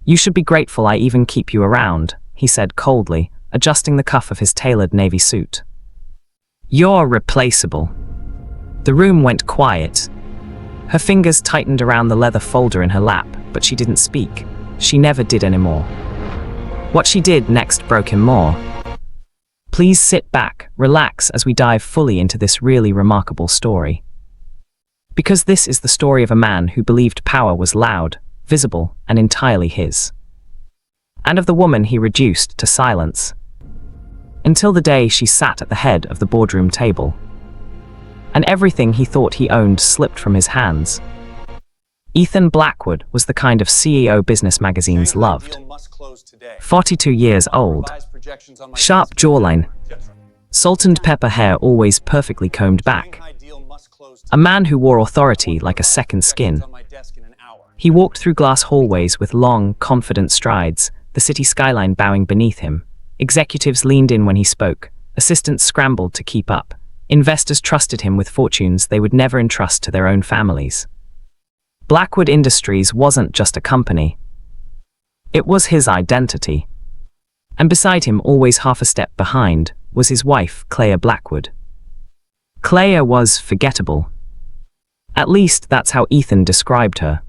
"You should be grateful I even keep you around," he said coldly, adjusting the cuff of his tailored navy suit. "You're replaceable." The room went quiet. Her fingers tightened around the leather folder in her lap, but she didn't speak. She never did anymore. What she did next broke him more. "Please sit back, relax as we dive fully into this really remarkable story. Because this is the story of a man who believed power was loud, visible, and entirely his. And of the woman he reduced to silence. Until the day she sat at the head of the boardroom table. And everything he thought he owned slipped from his hands. Ethan Blackwood was the kind of CEO business magazines loved. 42 years old. Sharp jawline. Salt and pepper hair always perfectly combed back. A man who wore authority like a second skin. He walked through glass hallways with long, confident strides, the city skyline bowing beneath him. Executives leaned in when he spoke. Assistants scrambled to keep up. Investors trusted him with fortunes they would never entrust to their own families. Blackwood Industries wasn't just a company. It was his identity. And beside him, always half a step behind, was his wife, Clea Blackwood. Clea was forgettable. At least that's how Ethan described her.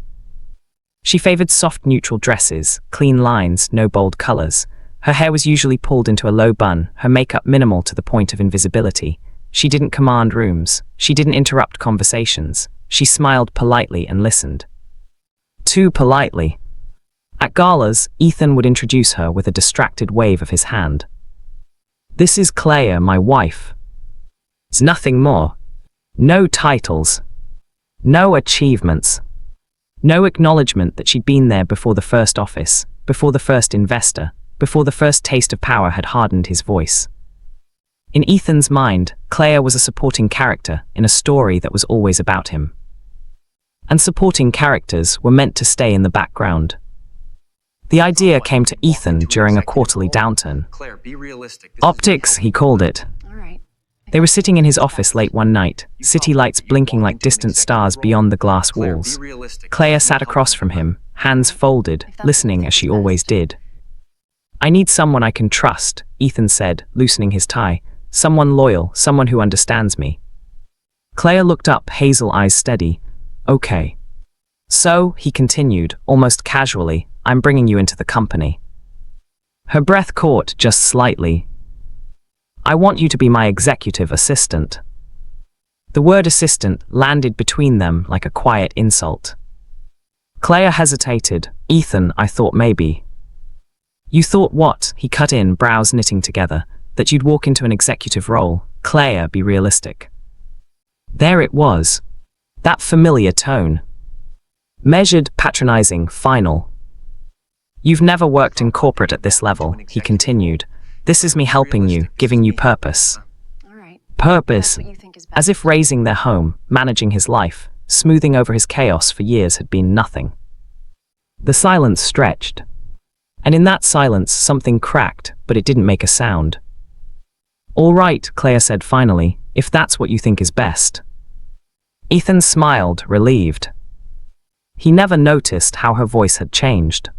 She favored soft, neutral dresses, clean lines, no bold colors. Her hair was usually pulled into a low bun, her makeup minimal to the point of invisibility. She didn't command rooms. She didn't interrupt conversations. She smiled politely and listened. Too politely. At galas, Ethan would introduce her with a distracted wave of his hand. "This is Clea, my wife." It's nothing more. No titles. No achievements. No acknowledgement that she'd been there before the first office, before the first investor, before the first taste of power had hardened his voice. In Ethan's mind, Clea was a supporting character in a story that was always about him. And supporting characters were meant to stay in the background. The idea came to Ethan during a quarterly downturn. Optics, he called it. They were sitting in his office late one night, city lights blinking like distant stars beyond the glass walls. Clea sat across from him, hands folded, listening as she always did. "I need someone I can trust," Ethan said, loosening his tie. "Someone loyal, someone who understands me." Clea looked up, hazel eyes steady. "Okay. So," he continued, almost casually, "I'm bringing you into the company." Her breath caught just slightly. "I want you to be my executive assistant." The word assistant landed between them like a quiet insult. Clea hesitated. "Ethan, I thought maybe." "You thought what?" He cut in, brows knitting together. "That you'd walk into an executive role. Clea, be realistic." There it was. That familiar tone. Measured, patronizing, final. "You've never worked in corporate at this level," he continued. "This is me helping you, giving you purpose." Purpose. As if raising their home, managing his life, smoothing over his chaos for years had been nothing. The silence stretched. And in that silence, something cracked, but it didn't make a sound. "All right," Clea said finally, "if that's what you think is best." Ethan smiled, relieved. He never noticed how her voice had changed.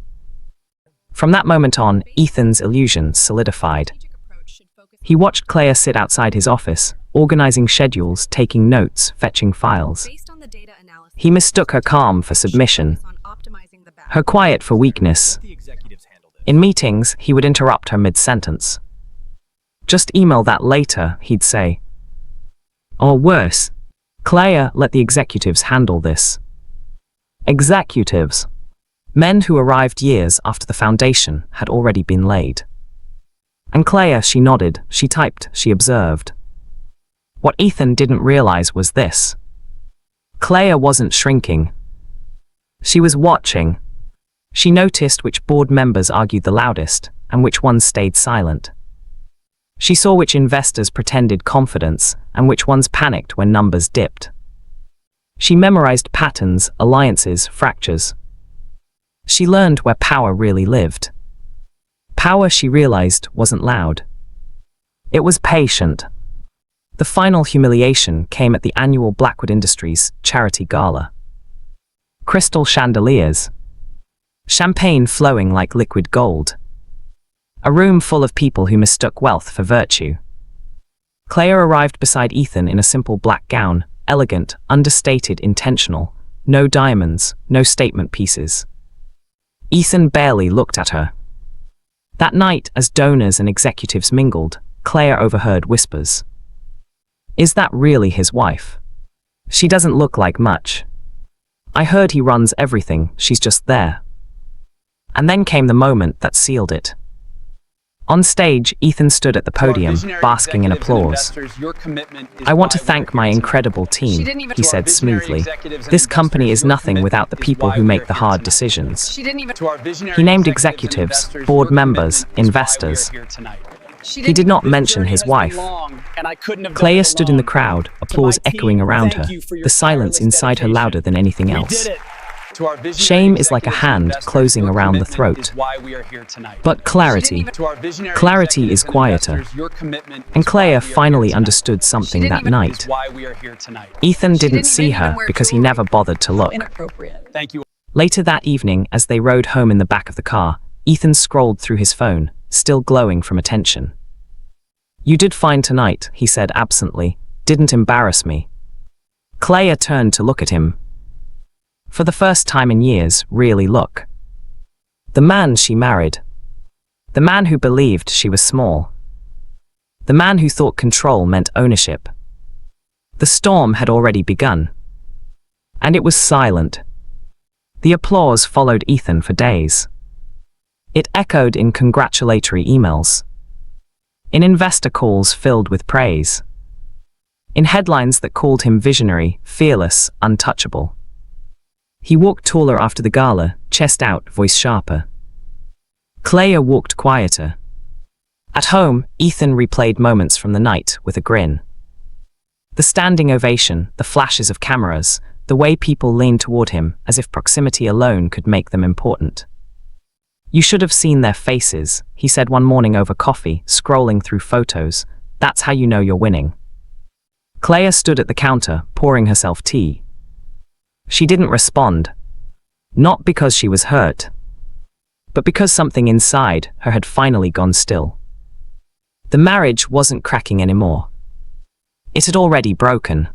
From that moment on, Ethan's illusion solidified. He watched Clea sit outside his office, organizing schedules, taking notes, fetching files. He mistook her calm for submission, her quiet for weakness. In meetings, he would interrupt her mid-sentence. "Just email that later," he'd say. Or worse, "Clea, let the executives handle this." Executives. Men who arrived years after the foundation had already been laid. And Clea, she nodded, she typed, she observed. What Ethan didn't realize was this. Clea wasn't shrinking. She was watching. She noticed which board members argued the loudest and which ones stayed silent. She saw which investors pretended confidence and which ones panicked when numbers dipped. She memorized patterns, alliances, fractures. She learned where power really lived. Power, she realized, wasn't loud. It was patient. The final humiliation came at the annual Blackwood Industries charity gala. Crystal chandeliers. champagne flowing like liquid gold. A room full of people who mistook wealth for virtue. Claire arrived beside Ethan in a simple black gown, elegant, understated, intentional. No diamonds, no statement pieces. Ethan barely looked at her. That night, as donors and executives mingled, Claire overheard whispers. Is that really his wife? She doesn't look like much. I heard he runs everything, she's just there. And then came the moment that sealed it. On stage, Ethan stood at the podium, basking in applause. I want to thank my incredible team, he said smoothly. This company is nothing without the people who make the hard decisions. He named executives, board members, investors. He did not mention his wife. Claire stood in the crowd, applause echoing around her, the silence inside her louder than anything else. Shame is like a hand closing around the throat. But clarity is quieter. And Claire finally understood something that night. Ethan didn't see her because he never bothered to look. Later that evening, as they rode home in the back of the car, Ethan scrolled through his phone, still glowing from attention. You did fine tonight, he said absently. Didn't embarrass me. Claire turned to look at him. For the first time in years, really look. The man she married. The man who believed she was small. The man who thought control meant ownership. The storm had already begun. And it was silent. The applause followed Ethan for days. It echoed in congratulatory emails. In investor calls filled with praise. In headlines that called him visionary, fearless, untouchable. He walked taller after the gala, chest out, voice sharper. Claire walked quieter. At home, Ethan replayed moments from the night with a grin. The standing ovation, the flashes of cameras, the way people leaned toward him as if proximity alone could make them important. You should have seen their faces, he said one morning over coffee, scrolling through photos. That's how you know you're winning. Claire stood at the counter, pouring herself tea. She didn't respond. Not because she was hurt, but because something inside her had finally gone still. The marriage wasn't cracking anymore. It had already broken.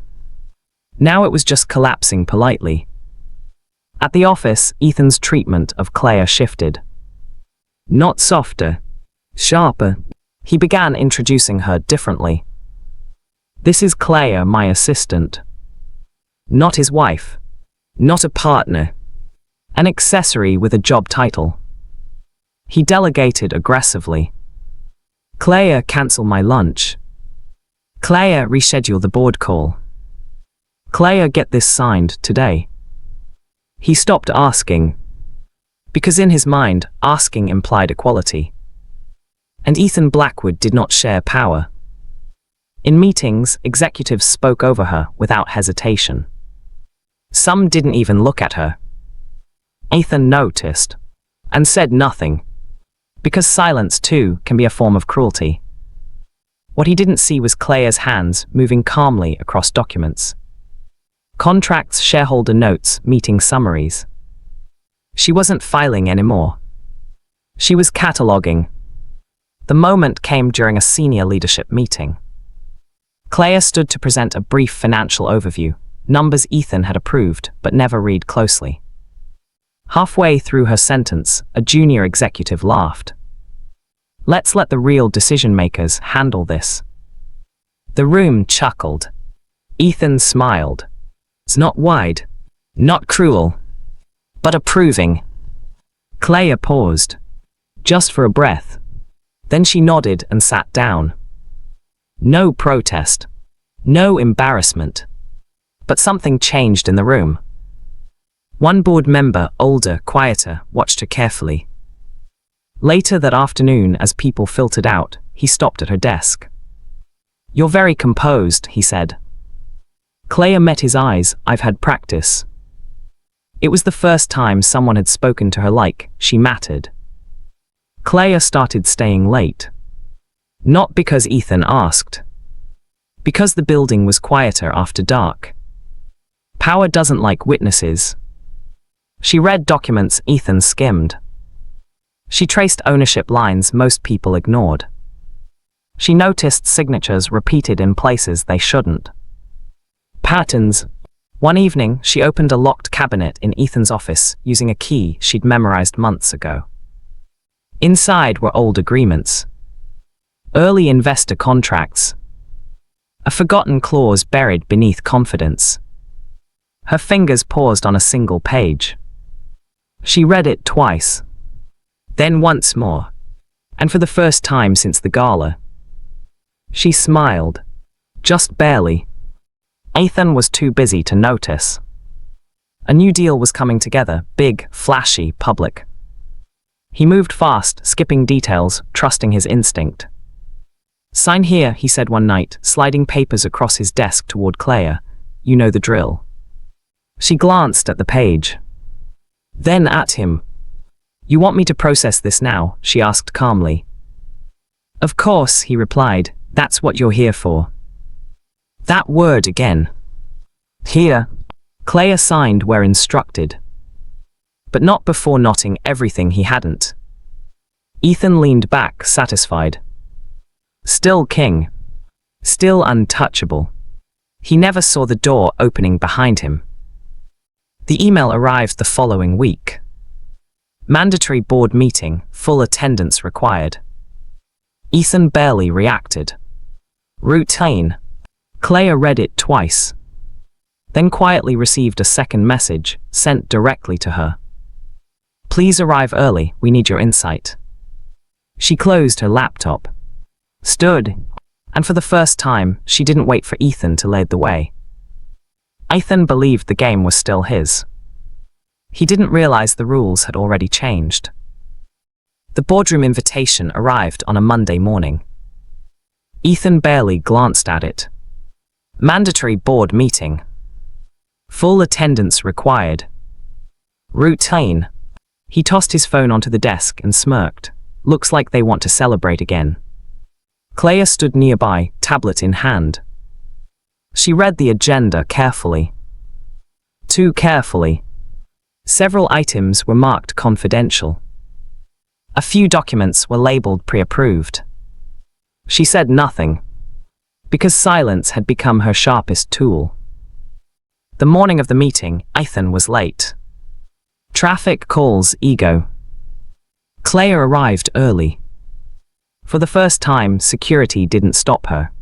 Now it was just collapsing politely. At the office, Ethan's treatment of Claire shifted. Not softer, sharper. He began introducing her differently. This is Claire, my assistant. Not his wife. Not a partner. An accessory with a job title. He delegated aggressively. Claire, cancel my lunch. Claire, reschedule the board call. Claire, get this signed today. He stopped asking. Because in his mind, asking implied equality. And Ethan Blackwood did not share power. In meetings, executives spoke over her without hesitation. Some didn't even look at her. Ethan noticed, and said nothing. Because silence, too, can be a form of cruelty. What he didn't see was Claire's hands moving calmly across documents. Contracts, shareholder notes, meeting summaries. She wasn't filing anymore. She was cataloging. The moment came during a senior leadership meeting. Claire stood to present a brief financial overview, numbers Ethan had approved but never read closely. Halfway through her sentence, a junior executive laughed. Let's let the real decision-makers handle this. The room chuckled. Ethan smiled. It's not wide, not cruel, but approving. Claire paused, just for a breath. Then she nodded and sat down. No protest, no embarrassment. But something changed in the room. One board member, older, quieter, watched her carefully. Later that afternoon, as people filtered out, he stopped at her desk. You're very composed, he said. Claire met his eyes. I've had practice. It was the first time someone had spoken to her like she mattered. Claire started staying late. Not because Ethan asked. Because the building was quieter after dark. Power doesn't like witnesses. She read documents Ethan skimmed. She traced ownership lines most people ignored. She noticed signatures repeated in places they shouldn't. Patterns. One evening, she opened a locked cabinet in Ethan's office using a key she'd memorized months ago. Inside were old agreements, early investor contracts, a forgotten clause buried beneath confidence. Her fingers paused on a single page. She read it twice, then once more, and for the first time since the gala. She smiled, just barely. Ethan was too busy to notice. A new deal was coming together, big, flashy, public. He moved fast, skipping details, trusting his instinct. "Sign here," he said one night, sliding papers across his desk toward Claire. "You know the drill." She glanced at the page, then at him. "You want me to process this now?" she asked calmly. "Of course," he replied. "That's what you're here for." That word again. Here. Claire signed where instructed, but not before noting everything he hadn't. Ethan leaned back, satisfied. Still king. Still untouchable. He never saw the door opening behind him. The email arrived the following week. Mandatory board meeting, full attendance required. Ethan barely reacted. Routine. Claire read it twice, then quietly received a second message, sent directly to her. "Please arrive early, we need your insight." She closed her laptop, stood, and for the first time, she didn't wait for Ethan to lead the way. Ethan believed the game was still his. He didn't realize the rules had already changed. The boardroom invitation arrived on a Monday morning. Ethan barely glanced at it. Mandatory board meeting. Full attendance required. Routine. He tossed his phone onto the desk and smirked. Looks like they want to celebrate again. Claire stood nearby, tablet in hand. She read the agenda carefully. Too carefully. Several items were marked confidential. A few documents were labeled pre-approved. She said nothing, because silence had become her sharpest tool. The morning of the meeting, Ethan was late. Traffic, calls, ego. Claire arrived early. For the first time, security didn't stop her.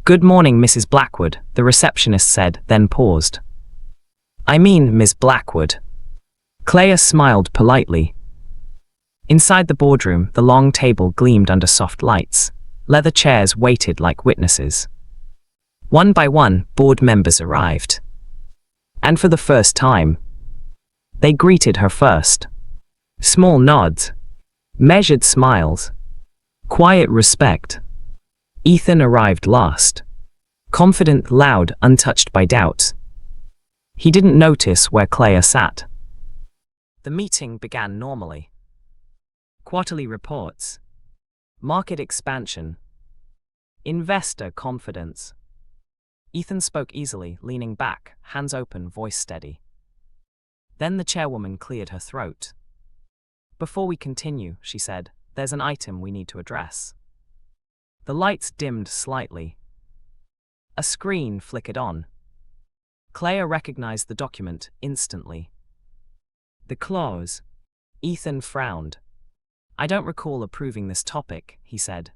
"Good morning, Mrs. Blackwood," the receptionist said, then paused. "I mean, Miss Blackwood." Claire smiled politely. Inside the boardroom, the long table gleamed under soft lights. Leather chairs waited like witnesses. One by one, board members arrived. And for the first time, they greeted her first. Small nods, measured smiles, quiet respect. Ethan arrived last. Confident, loud, untouched by doubts. He didn't notice where Claire sat. The meeting began normally. Quarterly reports. Market expansion. Investor confidence. Ethan spoke easily, leaning back, hands open, voice steady. Then the chairwoman cleared her throat. "Before we continue," she said, "there's an item we need to address." The lights dimmed slightly. A screen flickered on. Claire recognized the document instantly. The clause. Ethan frowned. "I don't recall approving this topic," he said.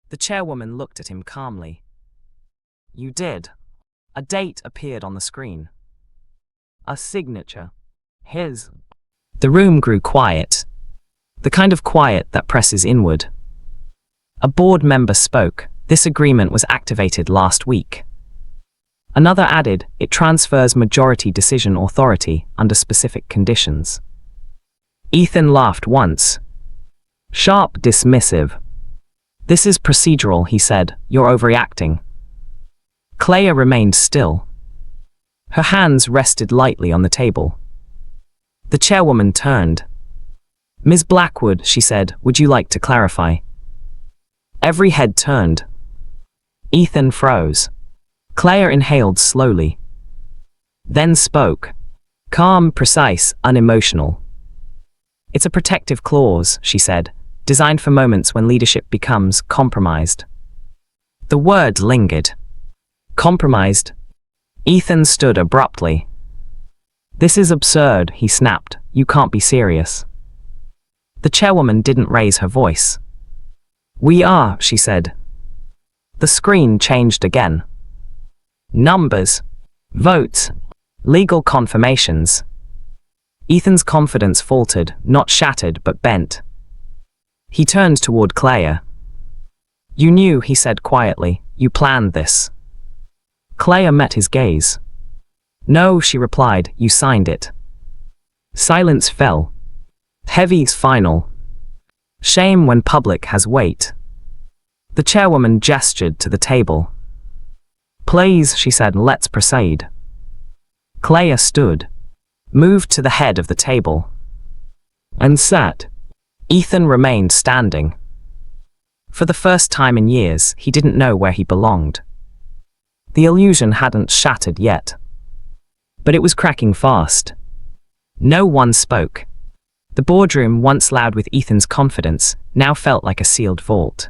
The chairwoman looked at him calmly. "You did." A date appeared on the screen. A signature. His. The room grew quiet. The kind of quiet that presses inward. A board member spoke. "This agreement was activated last week." Another added, "It transfers majority decision authority under specific conditions." Ethan laughed once. Sharp, dismissive. "This is procedural," he said. "You're overreacting." Claire remained still. Her hands rested lightly on the table. The chairwoman turned. "Ms. Blackwood," she said, "would you like to clarify?" Every head turned. Ethan froze. Claire inhaled slowly, then spoke. Calm, precise, unemotional. It's a protective clause, she said, designed for moments when leadership becomes compromised. The word lingered. Compromised. Ethan stood abruptly. This is absurd, he snapped. You can't be serious. The chairwoman didn't raise her voice. We are, she said. The screen changed again. Numbers. Votes. Legal confirmations. Ethan's confidence faltered, not shattered but bent. He turned toward Claire. You knew, he said quietly. You planned this. Claire met his gaze. No, she replied, you signed it. Silence fell. Heavy, final. Shame when public has weight. The chairwoman gestured to the table. Please, she said, let's proceed. Claire stood, moved to the head of the table, and sat. Ethan remained standing. For the first time in years, he didn't know where he belonged. The illusion hadn't shattered yet. But it was cracking fast. No one spoke. The boardroom, once loud with Ethan's confidence, now felt like a sealed vault.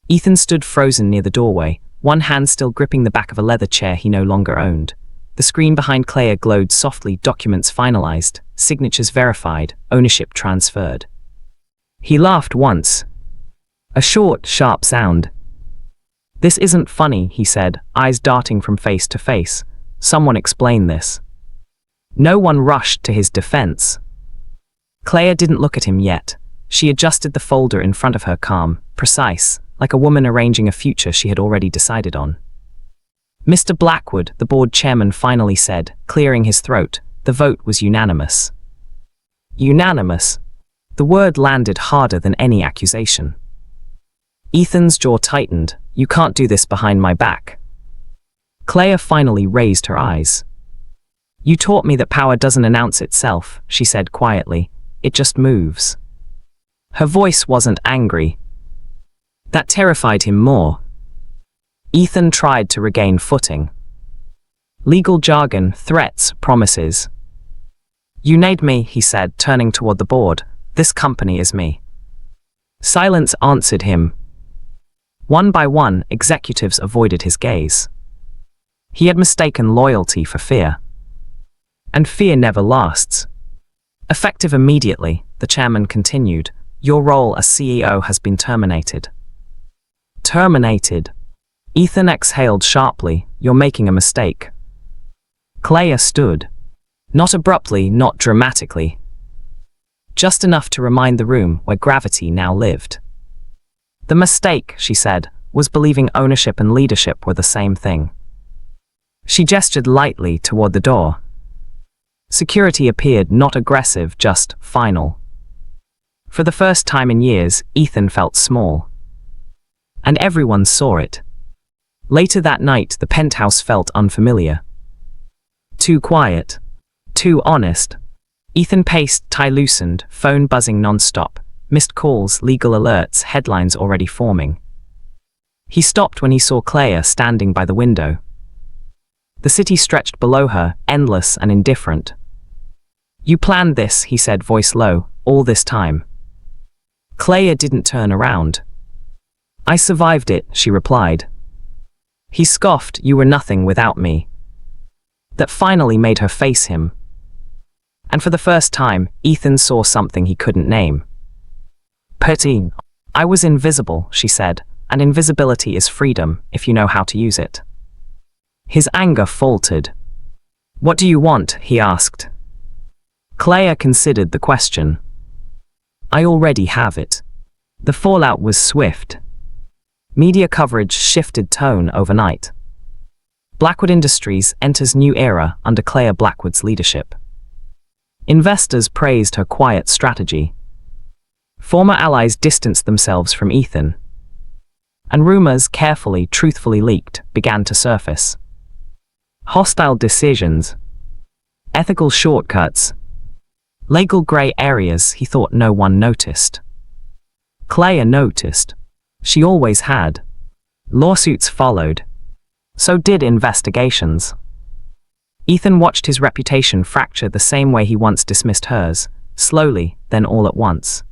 Ethan stood frozen near the doorway, one hand still gripping the back of a leather chair he no longer owned. The screen behind Claire glowed softly, documents finalized, signatures verified, ownership transferred. He laughed once. A short, sharp sound. This isn't funny, he said, eyes darting from face to face. Someone explain this. No one rushed to his defense. Claire didn't look at him yet. She adjusted the folder in front of her, calm, precise, like a woman arranging a future she had already decided on. Mr. Blackwood, the board chairman finally said, clearing his throat. The vote was unanimous. Unanimous. The word landed harder than any accusation. Ethan's jaw tightened. You can't do this behind my back. Claire finally raised her eyes. You taught me that power doesn't announce itself, she said quietly. It just moves. Her voice wasn't angry. That terrified him more. Ethan tried to regain footing. Legal jargon, threats, promises. You need me, he said, turning toward the board. This company is me. Silence answered him. One by one, executives avoided his gaze. He had mistaken loyalty for fear. And fear never lasts. Effective immediately, the chairman continued, your role as CEO has been terminated. Terminated. Ethan exhaled sharply, you're making a mistake. Claire stood. Not abruptly, not dramatically. Just enough to remind the room where gravity now lived. The mistake, she said, was believing ownership and leadership were the same thing. She gestured lightly toward the door. Security appeared not aggressive, just final. For the first time in years, Ethan felt small. And everyone saw it. Later that night, the penthouse felt unfamiliar. Too quiet. Too honest. Ethan paced, tie loosened, phone buzzing non-stop, missed calls, legal alerts, headlines already forming. He stopped when he saw Claire standing by the window. The city stretched below her, endless and indifferent. You planned this, he said, voice low, all this time. Claire didn't turn around. I survived it, she replied. He scoffed, you were nothing without me. That finally made her face him. And for the first time, Ethan saw something he couldn't name. Pity. I was invisible, she said, and invisibility is freedom, if you know how to use it. His anger faltered. What do you want? He asked. Claire considered the question. I already have it. The fallout was swift. Media coverage shifted tone overnight. Blackwood Industries enters new era under Claire Blackwood's leadership. Investors praised her quiet strategy. Former allies distanced themselves from Ethan. And rumors, carefully, truthfully leaked, began to surface. Hostile decisions. Ethical shortcuts. Legal grey areas he thought no one noticed. Claire noticed. She always had. Lawsuits followed. So did investigations. Ethan watched his reputation fracture the same way he once dismissed hers, slowly, then all at once.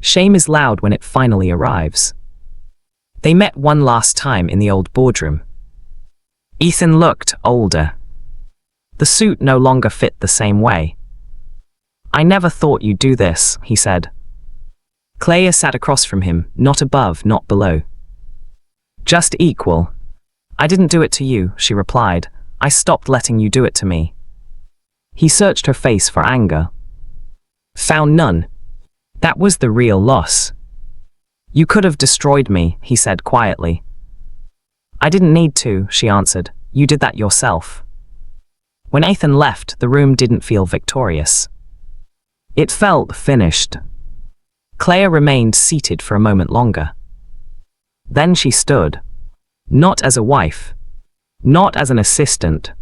Shame is loud when it finally arrives. They met one last time in the old boardroom. Ethan looked older. The suit no longer fit the same way. "I never thought you'd do this," he said. Claire sat across from him, not above, not below. "Just equal." "I didn't do it to you," she replied. "I stopped letting you do it to me." He searched her face for anger. Found none. That was the real loss. "You could have destroyed me," he said quietly. "I didn't need to," she answered. "You did that yourself." When Ethan left, the room didn't feel victorious. It felt finished. Claire remained seated for a moment longer. Then she stood. Not as a wife. Not as an assistant.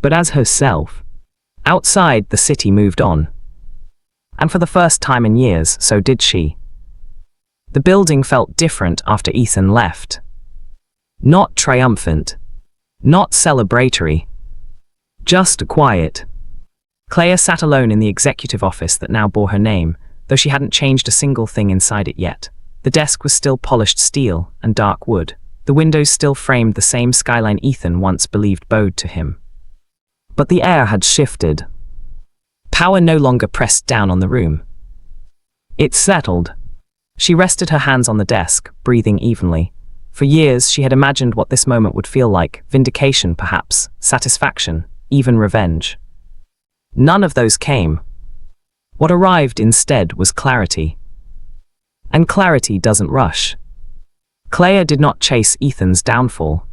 But as herself. Outside, the city moved on. And for the first time in years, so did she. The building felt different after Ethan left. Not triumphant. Not celebratory. Just quiet. Claire sat alone in the executive office that now bore her name, though she hadn't changed a single thing inside it yet. The desk was still polished steel and dark wood. The windows still framed the same skyline Ethan once believed bowed to him. But the air had shifted. Power no longer pressed down on the room. It settled. She rested her hands on the desk, breathing evenly. For years, she had imagined what this moment would feel like: vindication, perhaps, satisfaction, even revenge. None of those came. What arrived instead was clarity. And clarity doesn't rush. Claire did not chase Ethan's downfall.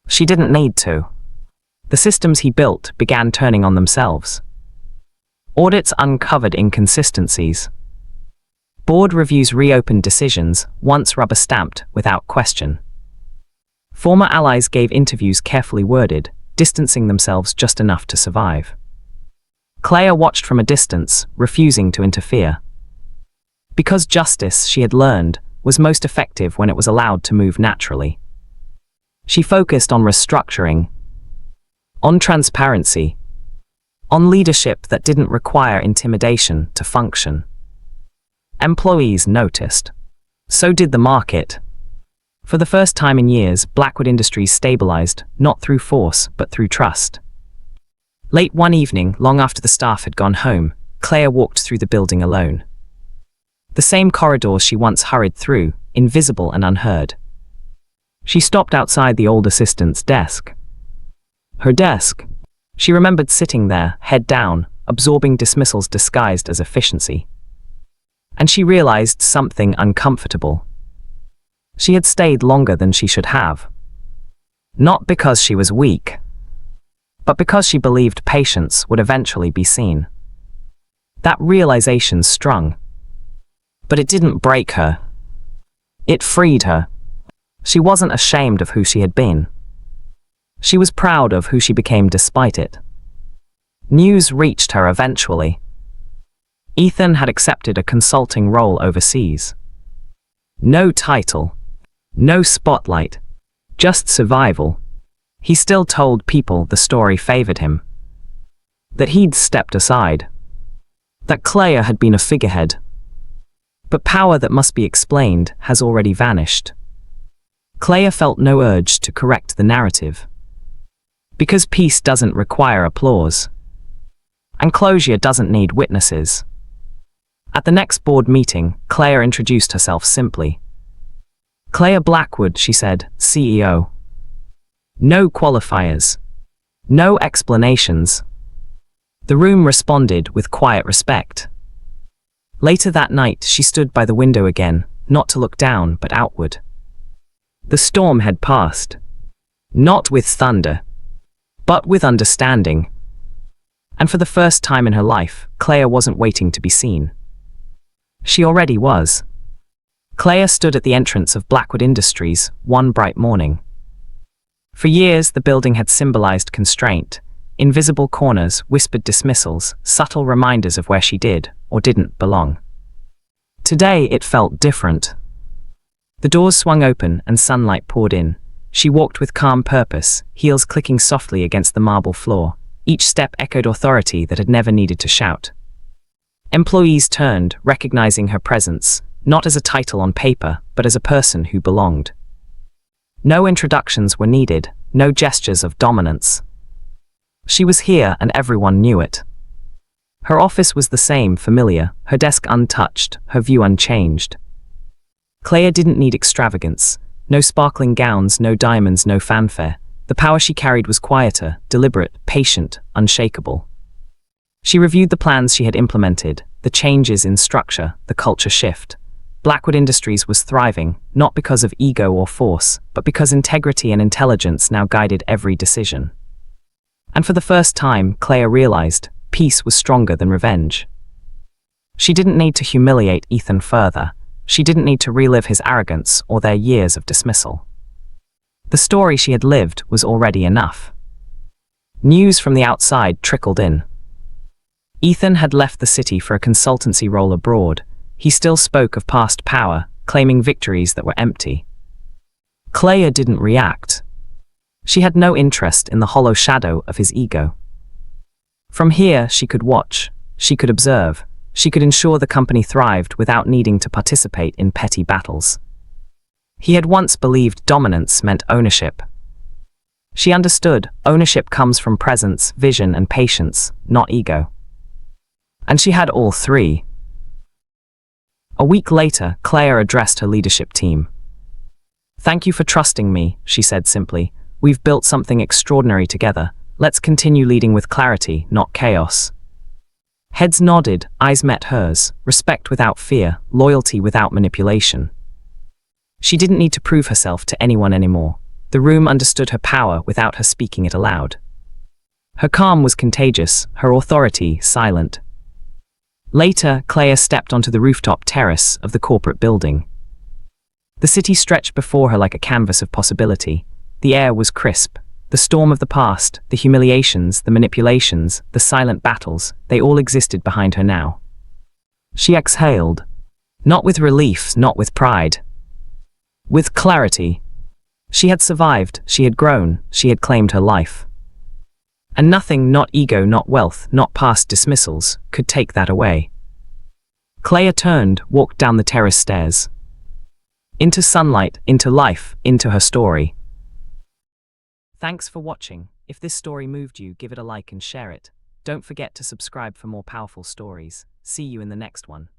She didn't need to. The systems he built began turning on themselves. Audits uncovered inconsistencies. Board reviews reopened decisions, once rubber-stamped, without question. Former allies gave interviews carefully worded, distancing themselves just enough to survive. Claire watched from a distance, refusing to interfere. Because justice, she had learned, was most effective when it was allowed to move naturally. She focused on restructuring, on transparency, on leadership that didn't require intimidation to function. Employees noticed. So did the market. For the first time in years, Blackwood Industries stabilized, not through force, but through trust. Late one evening, long after the staff had gone home, Claire walked through the building alone. The same corridors she once hurried through, invisible and unheard. She stopped outside the old assistant's desk. Her desk. She remembered sitting there, head down, absorbing dismissals disguised as efficiency. And she realized something uncomfortable. She had stayed longer than she should have. Not because she was weak, but because she believed patience would eventually be seen. That realization strung. But it didn't break her. It freed her. She wasn't ashamed of who she had been. She was proud of who she became despite it. News reached her eventually. Ethan had accepted a consulting role overseas. No title. No spotlight. Just survival. He still told people the story favored him. That he'd stepped aside. That Claire had been a figurehead. But power that must be explained has already vanished. Claire felt no urge to correct the narrative. Because peace doesn't require applause. And closure doesn't need witnesses. At the next board meeting, Claire introduced herself simply. "Claire Blackwood," she said, CEO. No qualifiers. No explanations. The room responded with quiet respect. Later that night, she stood by the window again, not to look down, but outward. The storm had passed. Not with thunder, but with understanding. And for the first time in her life, Claire wasn't waiting to be seen. She already was. Claire stood at the entrance of Blackwood Industries one bright morning. For years, the building had symbolized constraint. Invisible corners, whispered dismissals, subtle reminders of where she did, or didn't, belong. Today, it felt different. The doors swung open and sunlight poured in. She walked with calm purpose, heels clicking softly against the marble floor. Each step echoed authority that had never needed to shout. Employees turned, recognizing her presence, not as a title on paper, but as a person who belonged. No introductions were needed, no gestures of dominance. She was here and everyone knew it. Her office was the same, familiar, her desk untouched, her view unchanged. Claire didn't need extravagance. No sparkling gowns, no diamonds, no fanfare. The power she carried was quieter, deliberate, patient, unshakable. She reviewed the plans she had implemented, the changes in structure, the culture shift. Blackwood Industries was thriving, not because of ego or force, but because integrity and intelligence now guided every decision. And for the first time, Claire realized, peace was stronger than revenge. She didn't need to humiliate Ethan further. She didn't need to relive his arrogance or their years of dismissal. The story she had lived was already enough. News from the outside trickled in. Ethan had left the city for a consultancy role abroad. He still spoke of past power, claiming victories that were empty. Claire didn't react. She had no interest in the hollow shadow of his ego. From here, she could watch, she could observe, she could ensure the company thrived without needing to participate in petty battles. He had once believed dominance meant ownership. She understood ownership comes from presence, vision, and patience, not ego. And she had all three. A week later, Claire addressed her leadership team. "Thank you for trusting me," she said simply. "We've built something extraordinary together. Let's continue leading with clarity, not chaos." Heads nodded, eyes met hers, respect without fear, loyalty without manipulation. She didn't need to prove herself to anyone anymore. The room understood her power without her speaking it aloud. Her calm was contagious, her authority silent. Later, Claire stepped onto the rooftop terrace of the corporate building. The city stretched before her like a canvas of possibility. The air was crisp. The storm of the past, the humiliations, the manipulations, the silent battles, they all existed behind her now. She exhaled. Not with relief, not with pride. With clarity. She had survived, she had grown, she had claimed her life. And nothing, not ego, not wealth, not past dismissals, could take that away. Claire turned, walked down the terrace stairs. Into sunlight, into life, into her story. Thanks for watching. If this story moved you, give it a like and share it. Don't forget to subscribe for more powerful stories. See you in the next one.